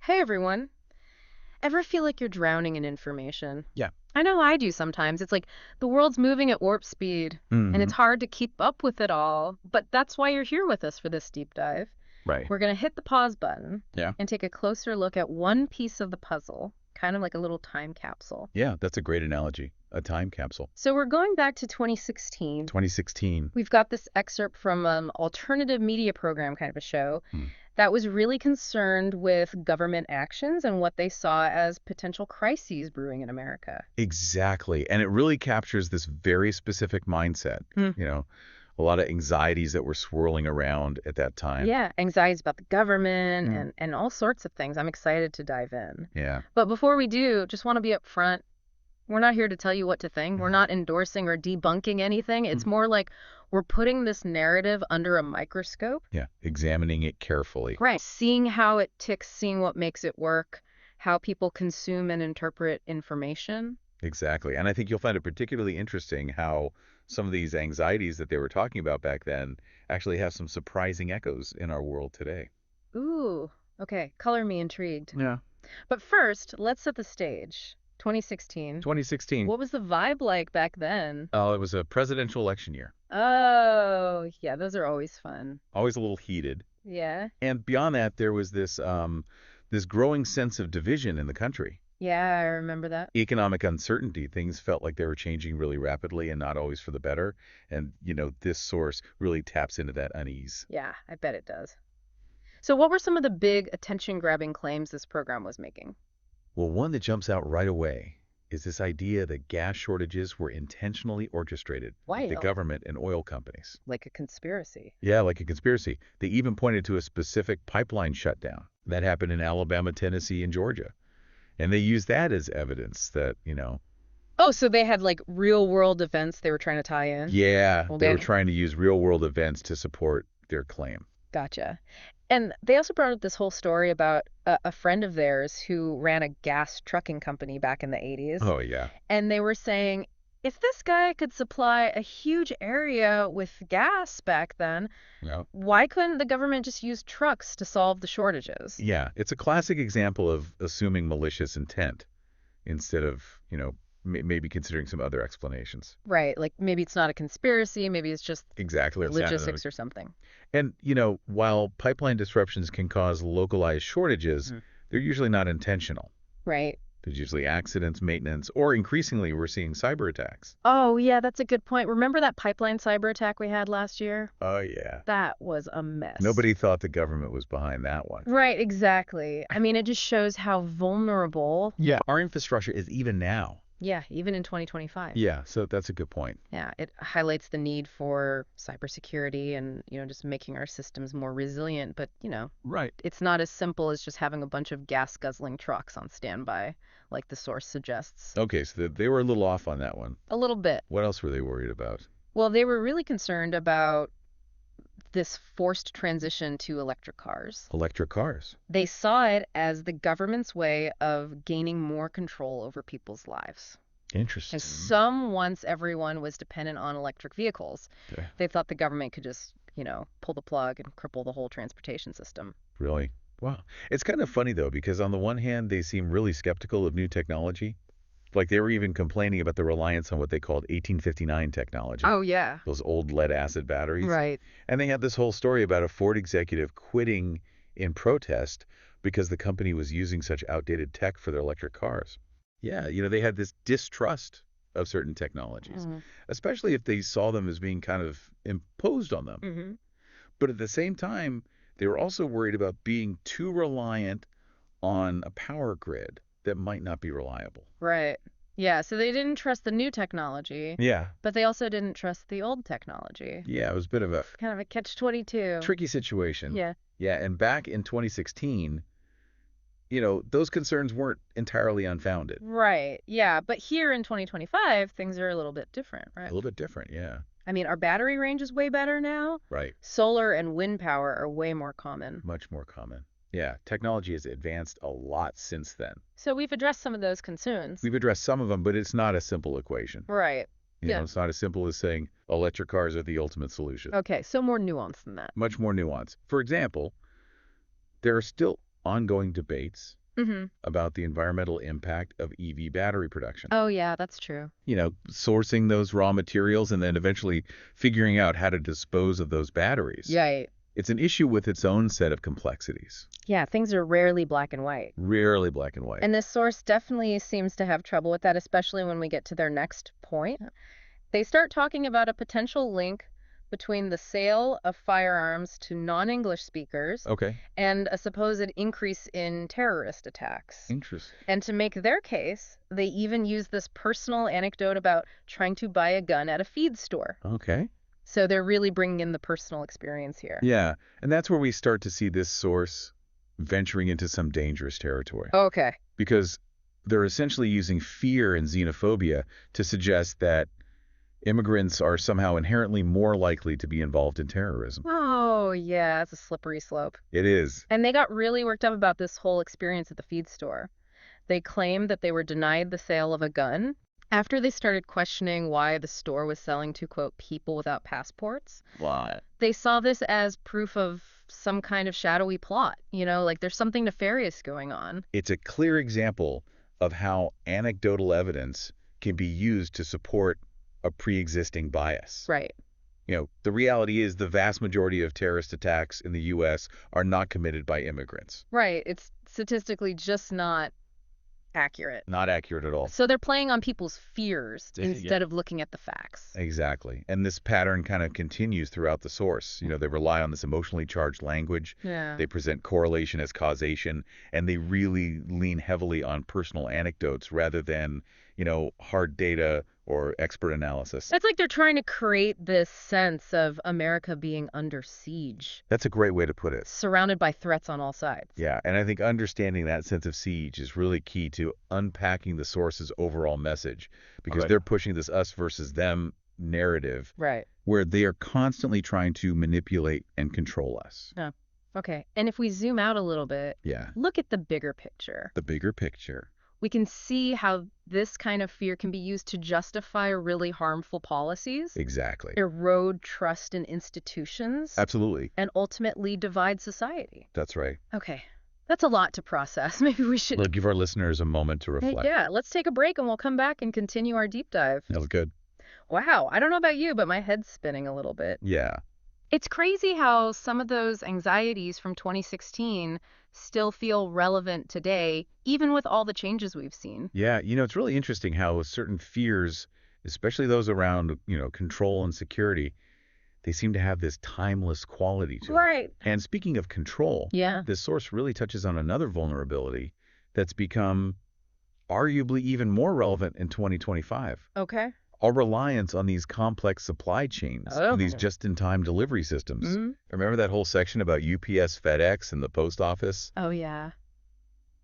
Hey everyone. Ever feel like you're drowning in information? Yeah. I know I do sometimes. It's like the world's moving at warp speed, and Hmm. it's hard to keep up with it all. But that's why you're here with us for this deep dive. Right. We're going to hit the pause button Yeah. and take a closer look at one piece of the puzzle, kind of like a little time capsule. Yeah, that's a great analogy. A time capsule. So we're going back to 2016. 2016. We've got this excerpt from an alternative media program kind of a show Hmm. that was really concerned with government actions and what they saw as potential crises brewing in America. Exactly. And it really captures this very specific mindset. Hmm. You know, a lot of anxieties that were swirling around at that time. Yeah, anxieties about the government Yeah. and all sorts of things. I'm excited to dive in. Yeah. But before we do, just want to be upfront. We're not here to tell you what to think. We're not endorsing or debunking anything. It's more like we're putting this narrative under a microscope. Yeah. Examining it carefully. Right. Seeing how it ticks, seeing what makes it work, how people consume and interpret information. Exactly. And I think you'll find it particularly interesting how some of these anxieties that they were talking about back then actually have some surprising echoes in our world today. Ooh, okay. Color me intrigued. Yeah. But first, let's set the stage. 2016. 2016. What was the vibe like back then? Oh, it was a presidential election year. Oh, yeah, those are always fun. Always a little heated. Yeah. And beyond that, there was this growing sense of division in the country. Yeah, I remember that. Economic uncertainty, things felt like they were changing really rapidly and not always for the better. And, this source really taps into that unease. Yeah, I bet it does. So what were some of the big attention-grabbing claims this program was making? Well, one that jumps out right away is this idea that gas shortages were intentionally orchestrated by the Wild. government and oil companies. Like a conspiracy. Yeah, like a conspiracy. They even pointed to a specific pipeline shutdown that happened in Alabama, Tennessee, and Georgia. And they used that as evidence that. Oh, so they had like real-world events they were trying to tie in? Yeah, they were Okay. trying to use real-world events to support their claim. Gotcha. And they also brought up this whole story about a friend of theirs who ran a gas trucking company back in the 80s. Oh, yeah. And they were saying, if this guy could supply a huge area with gas back then, Yeah. why couldn't the government just use trucks to solve the shortages? Yeah, it's a classic example of assuming malicious intent instead of, maybe considering some other explanations. Right. Like maybe it's not a conspiracy, maybe it's just Exactly. logistics or something. And, while pipeline disruptions can cause localized shortages, Mhm. they're usually not intentional. Right. There's usually accidents, maintenance, or increasingly we're seeing cyber attacks. Oh, yeah, that's a good point. Remember that pipeline cyber attack we had last year? Oh, yeah. That was a mess. Nobody thought the government was behind that one. Right, exactly. I mean, it just shows how vulnerable. Yeah, our infrastructure is even now. Yeah, even in 2025. Yeah, so that's a good point. Yeah, it highlights the need for cybersecurity and, just making our systems more resilient. But, Right. it's not as simple as just having a bunch of gas-guzzling trucks on standby, like the source suggests. Okay, so they were a little off on that one. A little bit. What else were they worried about? Well, they were really concerned about this forced transition to electric cars. Electric cars. They saw it as the government's way of gaining more control over people's lives. Interesting. And once everyone was dependent on electric vehicles, Okay. they thought the government could just, pull the plug and cripple the whole transportation system. Really? Wow. It's kind of funny, though, because on the one hand, they seem really skeptical of new technology. Like they were even complaining about the reliance on what they called 1859 technology. Oh, yeah. Those old lead-acid batteries. Right. And they had this whole story about a Ford executive quitting in protest because the company was using such outdated tech for their electric cars. Yeah, they had this distrust of certain technologies, especially if they saw them as being kind of imposed on them. Mm-hmm. But at the same time, they were also worried about being too reliant on a power grid that might not be reliable. Right. Yeah, so they didn't trust the new technology, Yeah. but they also didn't trust the old technology. Yeah, it was a bit of a Kind of a catch-22. tricky situation. Yeah. Yeah, and back in 2016, those concerns weren't entirely unfounded. Right. Yeah, but here in 2025, things are a little bit different, A right? little bit different, yeah. I mean, our battery range is way better now. Right. Solar and wind power are way more common. Much more common. Yeah, technology has advanced a lot since then. So we've addressed some of those concerns. We've addressed some of them, but it's not a simple equation. Right. Yeah. It's not as simple as saying electric cars are the ultimate solution. Okay, so more nuance than that. Much more nuance. For example, there are still ongoing debates Mm-hmm. about the environmental impact of EV battery production. Oh, yeah, that's true. Sourcing those raw materials and then eventually figuring out how to dispose of those batteries. Right. It's an issue with its own set of complexities. Yeah, things are rarely black and white. Rarely black and white. And this source definitely seems to have trouble with that, especially when we get to their next point. They start talking about a potential link between the sale of firearms to non-English speakers Okay. and a supposed increase in terrorist attacks. Interesting. And to make their case, they even use this personal anecdote about trying to buy a gun at a feed store. Okay. So they're really bringing in the personal experience here. Yeah, and that's where we start to see this source venturing into some dangerous territory. Okay. Because they're essentially using fear and xenophobia to suggest that immigrants are somehow inherently more likely to be involved in terrorism. Oh, yeah, that's a slippery slope. It is. And they got really worked up about this whole experience at the feed store. They claimed that they were denied the sale of a gun after they started questioning why the store was selling to, quote, people without passports. What? They saw this as proof of some kind of shadowy plot, like there's something nefarious going on. It's a clear example of how anecdotal evidence can be used to support a pre-existing bias. Right. The reality is the vast majority of terrorist attacks in the U.S. are not committed by immigrants. Right. It's statistically just not accurate. Not accurate at all. So they're playing on people's fears Yeah. instead of looking at the facts. Exactly. And this pattern kind of continues throughout the source. They rely on this emotionally charged language. Yeah. They present correlation as causation, and they really lean heavily on personal anecdotes rather than, hard data or expert analysis. It's like they're trying to create this sense of America being under siege, That's a great way to put it. surrounded by threats on all sides. Yeah, and I think understanding that sense of siege is really key to unpacking the source's overall message, because Right. they're pushing this us versus them narrative Right. where they are constantly trying to manipulate and control us. Yeah. Okay. And if we zoom out a little bit, Yeah, look at the bigger picture. the bigger picture. We can see how this kind of fear can be used to justify really harmful policies, Exactly. erode trust in institutions, Absolutely. and ultimately divide society. That's right. Okay. That's a lot to process. Maybe we should... Look, give our listeners a moment to reflect. Yeah, let's take a break and we'll come back and continue our deep dive. That was good. Wow, I don't know about you, but my head's spinning a little bit. Yeah. It's crazy how some of those anxieties from 2016 still feel relevant today, even with all the changes we've seen. Yeah, it's really interesting how certain fears, especially those around, control and security, they seem to have this timeless quality to them. Right. And speaking of control, Yeah. this source really touches on another vulnerability that's become arguably even more relevant in 2025. Okay. Our reliance on these complex supply chains and these just-in-time delivery systems. Mm-hmm. Remember that whole section about UPS, FedEx, and the post office? Oh, yeah.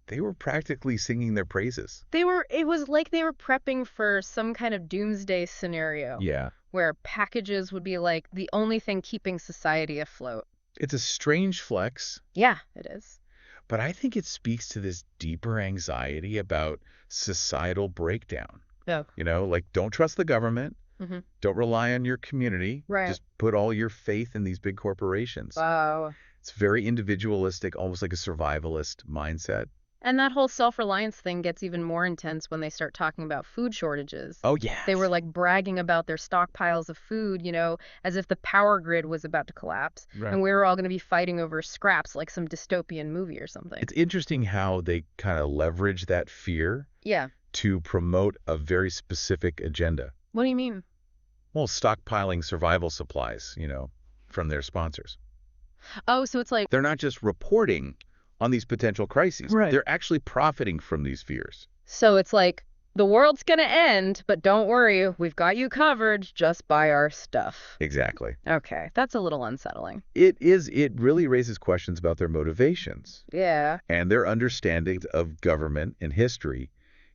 They were practically singing their praises. It was like they were prepping for some kind of doomsday scenario. Yeah. Where packages would be like the only thing keeping society afloat. It's a strange flex. Yeah, it is. But I think it speaks to this deeper anxiety about societal breakdown. Oh. Don't trust the government. Mm-hmm. Don't rely on your community. Right. Just put all your faith in these big corporations. Wow. It's very individualistic, almost like a survivalist mindset. And that whole self-reliance thing gets even more intense when they start talking about food shortages. Oh, yeah. They were like bragging about their stockpiles of food, as if the power grid was about to collapse. Right. And we were all going to be fighting over scraps like some dystopian movie or something. It's interesting how they kind of leverage that fear Yeah. to promote a very specific agenda. What do you mean? Well, stockpiling survival supplies, from their sponsors. Oh, so it's like... They're not just reporting on these potential crises. Right. They're actually profiting from these fears. So it's like, the world's going to end, but don't worry, we've got you covered. Just buy our stuff. Exactly. Okay, that's a little unsettling. It is. It really raises questions about their motivations. Yeah. And their understanding of government and history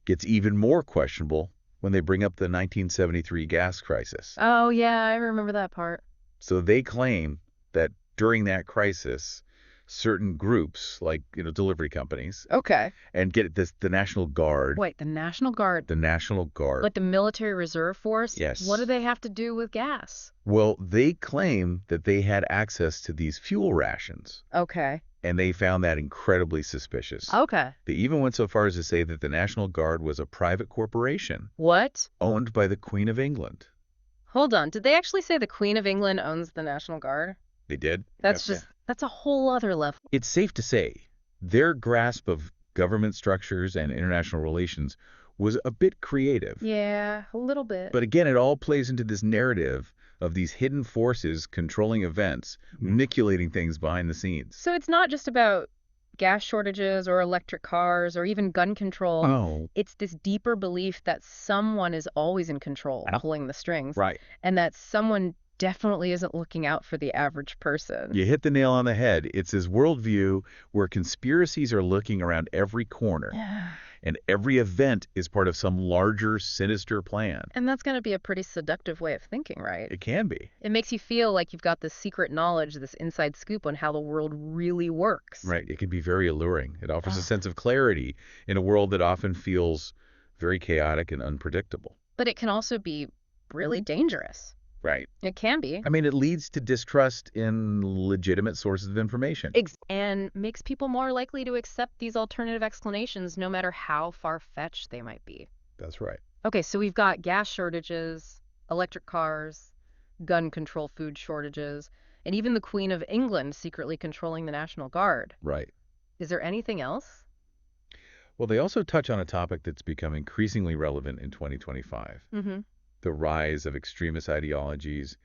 gets even more questionable when they bring up the 1973 gas crisis. Oh, yeah, I remember that part. So they claim that during that crisis, certain groups, like, delivery companies, Okay. and get this, the National Guard. Wait, the National Guard? The National Guard. Like the military reserve force? Yes. What do they have to do with gas? Well, they claim that they had access to these fuel rations. Okay. And they found that incredibly suspicious. Okay. They even went so far as to say that the National Guard was a private corporation What? owned by the Queen of England. Hold on. Did they actually say the Queen of England owns the National Guard? They did? That's a whole other level. It's safe to say their grasp of government structures and international relations was a bit creative. Yeah, a little bit. But again, it all plays into this narrative of these hidden forces controlling events, manipulating things behind the scenes. So it's not just about gas shortages or electric cars or even gun control. Oh, It's this deeper belief that someone is always in control, Yeah. pulling the strings, right. and that someone definitely isn't looking out for the average person. You hit the nail on the head. It's this worldview where conspiracies are looking around every corner, and every event is part of some larger, sinister plan. And that's going to be a pretty seductive way of thinking, right? It can be. It makes you feel like you've got this secret knowledge, this inside scoop on how the world really works. Right. It can be very alluring. It offers a Ah. sense of clarity in a world that often feels very chaotic and unpredictable. But it can also be really dangerous. Right. It can be. I mean, it leads to distrust in legitimate sources of information. And makes people more likely to accept these alternative explanations no matter how far-fetched they might be. That's right. Okay, so we've got gas shortages, electric cars, gun control food shortages, and even the Queen of England secretly controlling the National Guard. Right. Is there anything else? Well, they also touch on a topic that's become increasingly relevant in 2025. Mm-hmm. The rise of extremist ideologies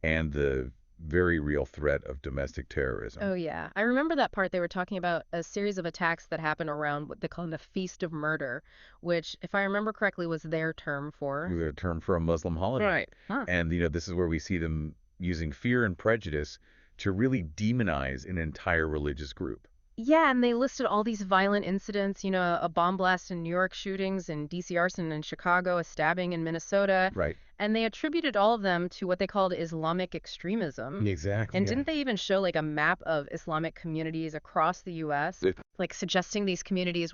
and the very real threat of domestic terrorism. Oh, yeah. I remember that part. They were talking about a series of attacks that happened around what they call the Feast of Murder, which, if I remember correctly, was their term for... The term for a Muslim holiday. Right. Huh. And, this is where we see them using fear and prejudice to really demonize an entire religious group. Yeah, and they listed all these violent incidents, a bomb blast in New York shootings and DC arson in Chicago, a stabbing in Minnesota. Right. And they attributed all of them to what they called Islamic extremism. Exactly. And didn't they even show like a map of Islamic communities across the U.S., like suggesting these communities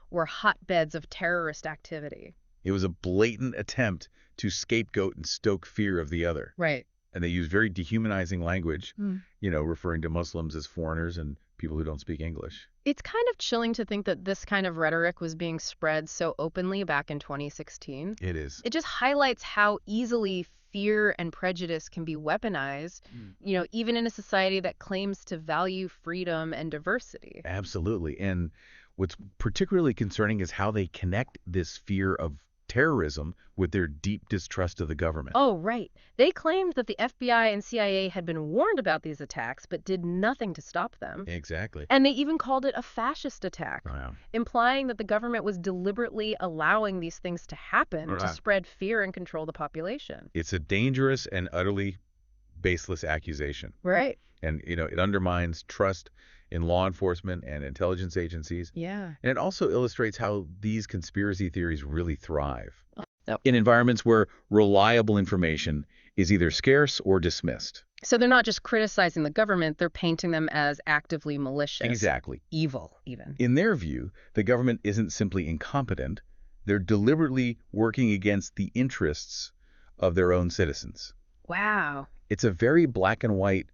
were hotbeds of terrorist activity? It was a blatant attempt to scapegoat and stoke fear of the other. Right. And they used very dehumanizing language, referring to Muslims as foreigners and people who don't speak English. It's kind of chilling to think that this kind of rhetoric was being spread so openly back in 2016. It is. It just highlights how easily fear and prejudice can be weaponized, even in a society that claims to value freedom and diversity. Absolutely. And what's particularly concerning is how they connect this fear of terrorism with their deep distrust of the government. Oh, right. They claimed that the FBI and CIA had been warned about these attacks, but did nothing to stop them. Exactly. And they even called it a fascist attack, Wow. implying that the government was deliberately allowing these things to happen to spread fear and control the population. It's a dangerous and utterly baseless accusation. Right. And, it undermines trust in law enforcement and intelligence agencies. Yeah. And it also illustrates how these conspiracy theories really thrive Yep. in environments where reliable information is either scarce or dismissed. So they're not just criticizing the government, they're painting them as actively malicious. Exactly. Evil, even. In their view, the government isn't simply incompetent, they're deliberately working against the interests of their own citizens. Wow. It's a very black and white,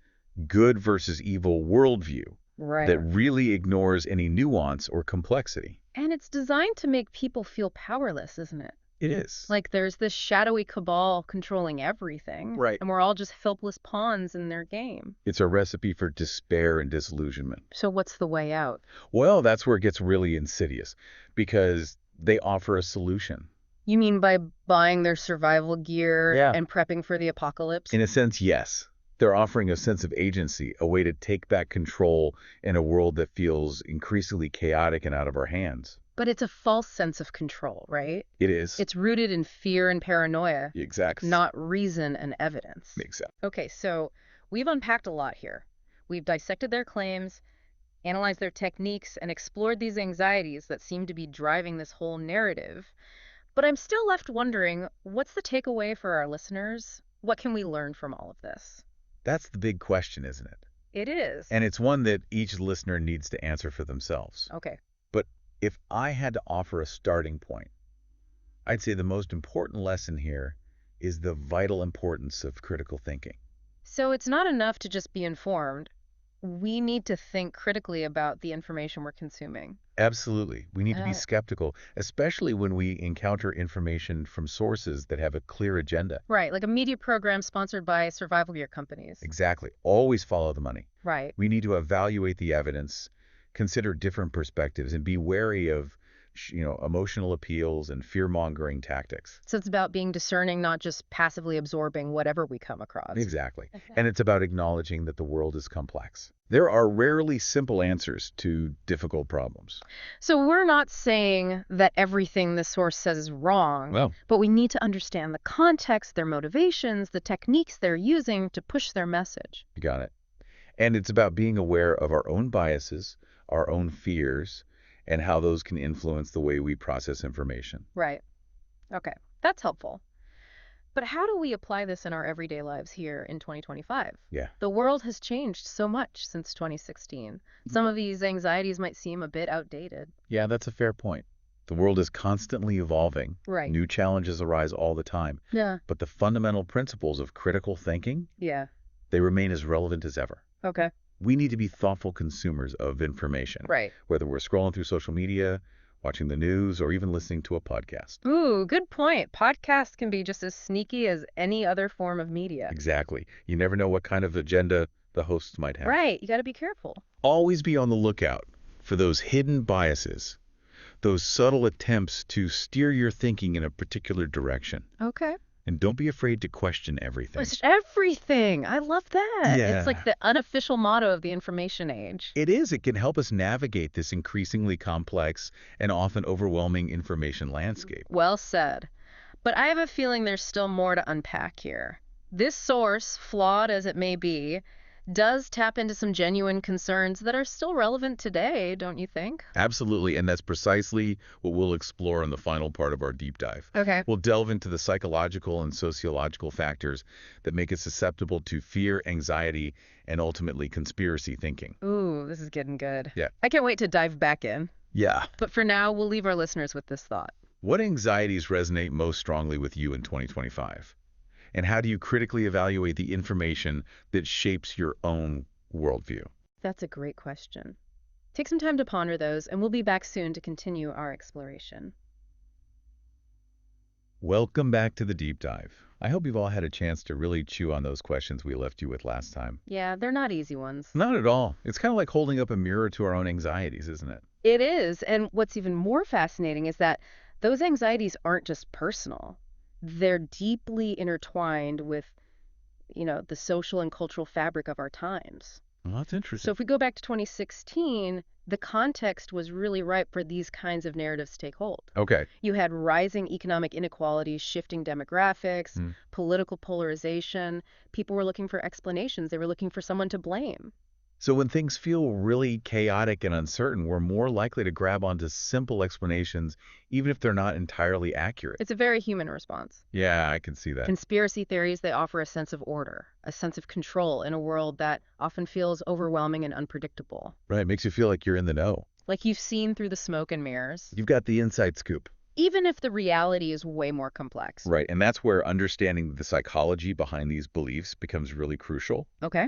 good versus evil worldview. Right. That really ignores any nuance or complexity. And it's designed to make people feel powerless, isn't it? It is. Like there's this shadowy cabal controlling everything. Right. And we're all just helpless pawns in their game. It's a recipe for despair and disillusionment. So what's the way out? Well, that's where it gets really insidious, because they offer a solution. You mean by buying their survival gear Yeah. and prepping for the apocalypse? In a sense, yes. They're offering a sense of agency, a way to take back control in a world that feels increasingly chaotic and out of our hands. But it's a false sense of control, right? It is. It's rooted in fear and paranoia, Exactly. not reason and evidence. Exactly. Okay, so we've unpacked a lot here. We've dissected their claims, analyzed their techniques, and explored these anxieties that seem to be driving this whole narrative. But I'm still left wondering, what's the takeaway for our listeners? What can we learn from all of this? That's the big question, isn't it? It is. And it's one that each listener needs to answer for themselves. Okay. But if I had to offer a starting point, I'd say the most important lesson here is the vital importance of critical thinking. So it's not enough to just be informed. we need to think critically about the information we're consuming. Absolutely. We need to be Uh, skeptical, especially when we encounter information from sources that have a clear agenda. right, like a media program sponsored by survival gear companies. Exactly. Always follow the money. Right. We need to evaluate the evidence, consider different perspectives, and be wary of, emotional appeals and fear-mongering tactics. So it's about being discerning, not just passively absorbing whatever we come across. Exactly. And it's about acknowledging that the world is complex. There are rarely simple answers to difficult problems. So we're not saying that everything the source says is wrong, Well, but we need to understand the context, their motivations, the techniques they're using to push their message. you got it. And it's about being aware of our own biases, our own fears, and how those can influence the way we process information. Right. Okay. That's helpful. But how do we apply this in our everyday lives here in 2025? Yeah. The world has changed so much since 2016. Some of these anxieties might seem a bit outdated. Yeah, that's a fair point. The world is constantly evolving. Right. New challenges arise all the time. Yeah. But the fundamental principles of critical thinking, Yeah. they remain as relevant as ever. Okay. We need to be thoughtful consumers of information, Right. whether we're scrolling through social media, watching the news, or even listening to a podcast. Ooh, good point. Podcasts can be just as sneaky as any other form of media. Exactly. You never know what kind of agenda the hosts might have. Right. You got to be careful. Always be on the lookout for those hidden biases, those subtle attempts to steer your thinking in a particular direction. Okay. And don't be afraid to question everything. It's everything. I love that. Yeah. It's like the unofficial motto of the information age. It is. It can help us navigate this increasingly complex and often overwhelming information landscape. Well said. But I have a feeling there's still more to unpack here. This source, flawed as it may be, does tap into some genuine concerns that are still relevant today, don't you think? Absolutely, and that's precisely what we'll explore in the final part of our deep dive. Okay. We'll delve into the psychological and sociological factors that make us susceptible to fear, anxiety, and ultimately conspiracy thinking. Ooh, this is getting good. Yeah. I can't wait to dive back in. Yeah. But for now, we'll leave our listeners with this thought. What anxieties resonate most strongly with you in 2025? And how do you critically evaluate the information that shapes your own worldview? That's a great question. Take some time to ponder those, and we'll be back soon to continue our exploration. Welcome back to the deep dive. I hope you've all had a chance to really chew on those questions we left you with last time. Yeah, they're not easy ones. Not at all. It's kind of like holding up a mirror to our own anxieties, isn't it? It is. And what's even more fascinating is that those anxieties aren't just personal. They're deeply intertwined with, the social and cultural fabric of our times. Well, that's interesting. So if we go back to 2016, the context was really ripe for these kinds of narratives to take hold. Okay. You had rising economic inequalities, shifting demographics, political polarization. People were looking for explanations. They were looking for someone to blame. So when things feel really chaotic and uncertain, we're more likely to grab onto simple explanations, even if they're not entirely accurate. It's a very human response. Yeah, I can see that. Conspiracy theories, they offer a sense of order, a sense of control in a world that often feels overwhelming and unpredictable. Right, it makes you feel like you're in the know. Like you've seen through the smoke and mirrors, You've got the inside scoop. even if the reality is way more complex. Right, and that's where understanding the psychology behind these beliefs becomes really crucial. Okay.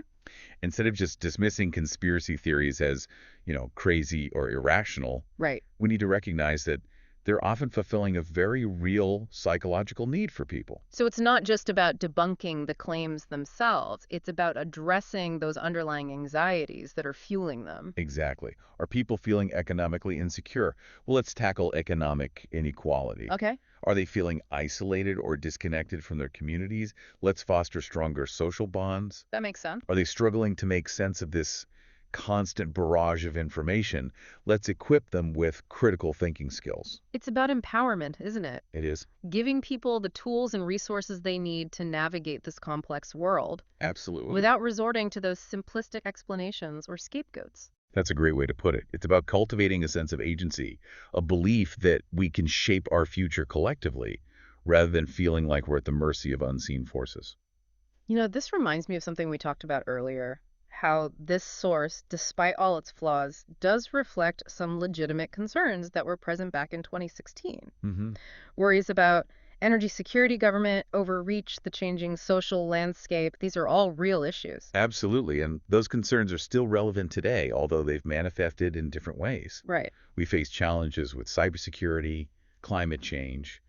Instead of just dismissing conspiracy theories as, crazy or irrational, Right. we need to recognize that they're often fulfilling a very real psychological need for people. So it's not just about debunking the claims themselves. It's about addressing those underlying anxieties that are fueling them. Exactly. Are people feeling economically insecure? Well, let's tackle economic inequality. Okay. Are they feeling isolated or disconnected from their communities? Let's foster stronger social bonds. That makes sense. Are they struggling to make sense of this constant barrage of information? Let's equip them with critical thinking skills. It's about empowerment, isn't it? It is. Giving people the tools and resources they need to navigate this complex world Absolutely. without resorting to those simplistic explanations or scapegoats. That's a great way to put it. It's about cultivating a sense of agency, a belief that we can shape our future collectively, rather than feeling like we're at the mercy of unseen forces. This reminds me of something we talked about earlier, how this source, despite all its flaws, does reflect some legitimate concerns that were present back in 2016. Mm-hmm. Worries about Energy security, government overreach, the changing social landscape, these are all real issues. Absolutely, and those concerns are still relevant today, although they've manifested in different ways. Right. We face challenges with cybersecurity, climate change,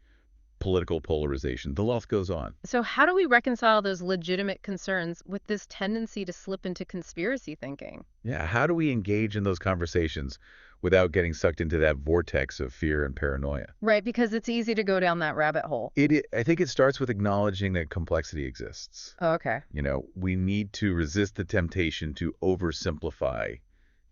political polarization. The list goes on. So, how do we reconcile those legitimate concerns with this tendency to slip into conspiracy thinking? Yeah, how do we engage in those conversations without getting sucked into that vortex of fear and paranoia? Right, because it's easy to go down that rabbit hole. I think it starts with acknowledging that complexity exists. Oh, okay. We need to resist the temptation to oversimplify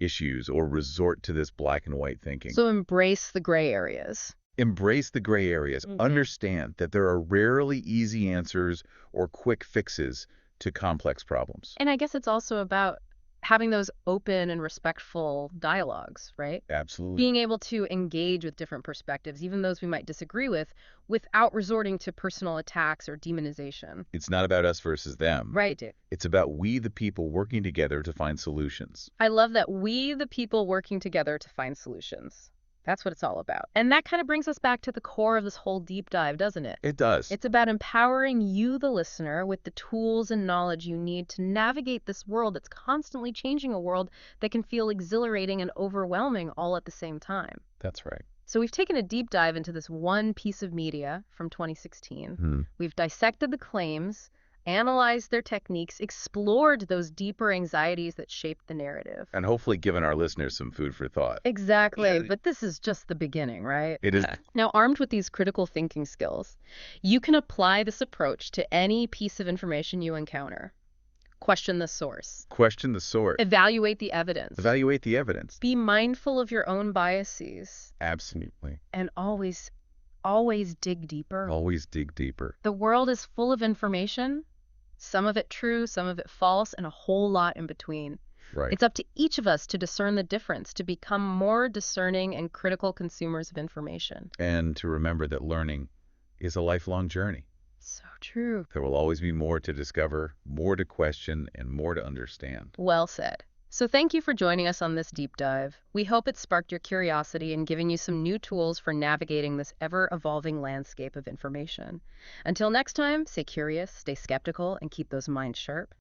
issues or resort to this black and white thinking. So, embrace the gray areas. Embrace the gray areas. Understand that there are rarely easy answers or quick fixes to complex problems. And I guess it's also about having those open and respectful dialogues, right? Absolutely. Being able to engage with different perspectives, even those we might disagree with, without resorting to personal attacks or demonization. It's not about us versus them. Right. It's about we, the people, working together to find solutions. I love that, we, the people, working together to find solutions. That's what it's all about. And that kind of brings us back to the core of this whole deep dive, doesn't it? It does. It's about empowering you, the listener, with the tools and knowledge you need to navigate this world that's constantly changing, a world that can feel exhilarating and overwhelming all at the same time. That's right. So we've taken a deep dive into this one piece of media from 2016. We've dissected the claims, analyzed their techniques, explored those deeper anxieties that shaped the narrative. And hopefully given our listeners some food for thought. Exactly, Yeah. but this is just the beginning, right? It is. Now, armed with these critical thinking skills, you can apply this approach to any piece of information you encounter. Question the source. Question the source. Evaluate the evidence. Evaluate the evidence. Be mindful of your own biases. Absolutely. And always dig deeper. Always dig deeper. The world is full of information, some of it true, some of it false, and a whole lot in between. Right. It's up to each of us to discern the difference, to become more discerning and critical consumers of information. And to remember that learning is a lifelong journey. So true. There will always be more to discover, more to question, and more to understand. Well said. So thank you for joining us on this deep dive. We hope it sparked your curiosity and given you some new tools for navigating this ever-evolving landscape of information. Until next time, stay curious, stay skeptical, and keep those minds sharp.